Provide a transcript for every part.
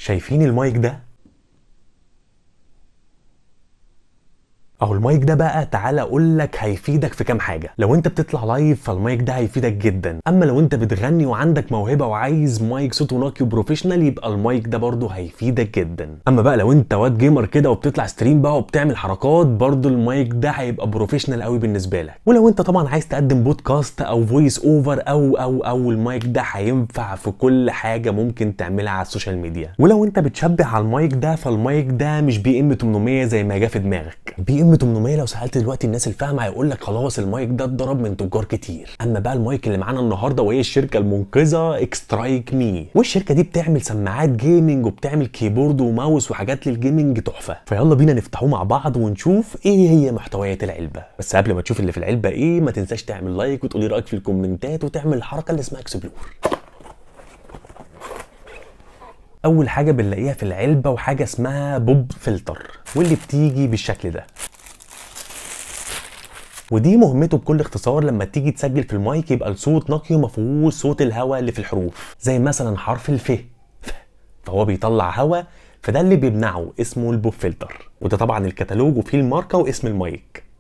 شايفين المايك ده؟ اهو المايك ده بقى تعالى اقول لك هيفيدك في كام حاجه. لو انت بتطلع لايف فالمايك ده هيفيدك جدا، اما لو انت بتغني وعندك موهبه وعايز مايك صوته نقي وبروفيشنال يبقى المايك ده برضه هيفيدك جدا. اما بقى لو انت واد جيمر كده وبتطلع ستريم بقى وبتعمل حركات برضه المايك ده هيبقى بروفيشنال قوي بالنسبه لك. ولو انت طبعا عايز تقدم بودكاست او فويس اوفر او المايك ده هينفع في كل حاجه ممكن تعملها على السوشيال ميديا. ولو انت بتشبه على المايك ده فالمايك ده مش بي ام 800 زي ما جه في دماغك. بي ام 800 لو سالت دلوقتي الناس الفاهمه هيقول لك خلاص المايك ده اتضرب من تجار كتير. اما بقى المايك اللي معانا النهارده وهي الشركه المنقذه اكسترايك مي، والشركه دي بتعمل سماعات جيمنج وبتعمل كيبورد وماوس وحاجات للجيمنج تحفه. فيلا بينا نفتحوه مع بعض ونشوف ايه هي محتويات العلبه. بس قبل ما تشوف اللي في العلبه ايه ما تنساش تعمل لايك وتقولي رايك في الكومنتات وتعمل الحركه اللي اسمها اكسبلور. اول حاجه بنلاقيها في العلبه وحاجه اسمها بوب فلتر، واللي بتيجي بالشكل ده. ودي مهمته بكل اختصار لما تيجي تسجل في المايك يبقى الصوت نقي وما فيهوش صوت الهواء اللي في الحروف، زي مثلا حرف الف فهو بيطلع هواء، فده اللي بيمنعه اسمه البوب فلتر. وده طبعا الكتالوج وفيه الماركه واسم المايك.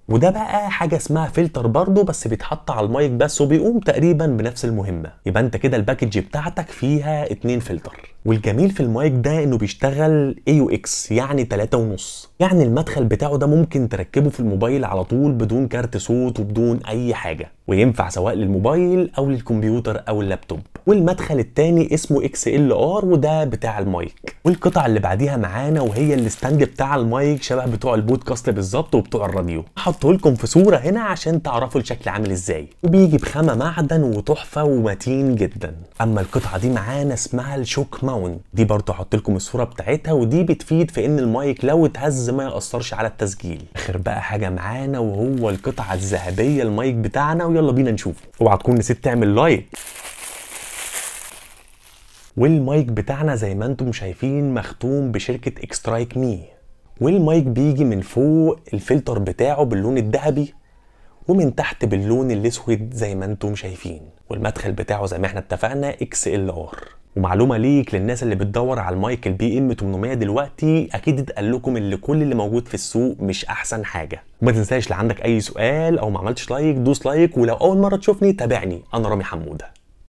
وده بقى حاجه اسمها فلتر برضه بس بيتحط على المايك بس وبيقوم تقريبا بنفس المهمه. يبقى انت كده الباكج بتاعتك فيها 2 فلتر. والجميل في المايك ده انه بيشتغل AUX يعني 3.5، يعني المدخل بتاعه ده ممكن تركبه في الموبايل على طول بدون كارت صوت وبدون اي حاجه، وينفع سواء للموبايل او للكمبيوتر او اللابتوب. والمدخل التاني اسمه XLR وده بتاع المايك. والقطعه اللي بعديها معانا وهي الستاند بتاع المايك شبه بتوع البودكاست بالظبط وبتوع الراديو. هحطه لكم في صوره هنا عشان تعرفوا الشكل عامل ازاي، وبيجي بخامه معدن وتحفه ومتين جدا. اما القطعه دي معانا اسمها الشوك ماونت، دي برضه هحط لكم الصوره بتاعتها، ودي بتفيد في ان المايك لو اتهز ما ياثرش على التسجيل. اخر بقى حاجه معانا وهو القطعه الذهبيه المايك بتاعنا، ويلا بينا نشوفه. اوعى تكون نسيت تعمل لايك. والمايك بتاعنا زي ما انتم شايفين مختوم بشركه اكسترايك مي، والمايك بيجي من فوق الفلتر بتاعه باللون الذهبي ومن تحت باللون الاسود زي ما انتم شايفين، والمدخل بتاعه زي ما احنا اتفقنا XLR. ومعلومه ليك للناس اللي بتدور على المايك البي ام 800 دلوقتي، اكيد اتقال لكم ان كل اللي موجود في السوق مش احسن حاجه. وما تنساش لو عندك اي سؤال او ما عملتش لايك دوس لايك، ولو اول مره تشوفني تابعني، انا رامي حموده.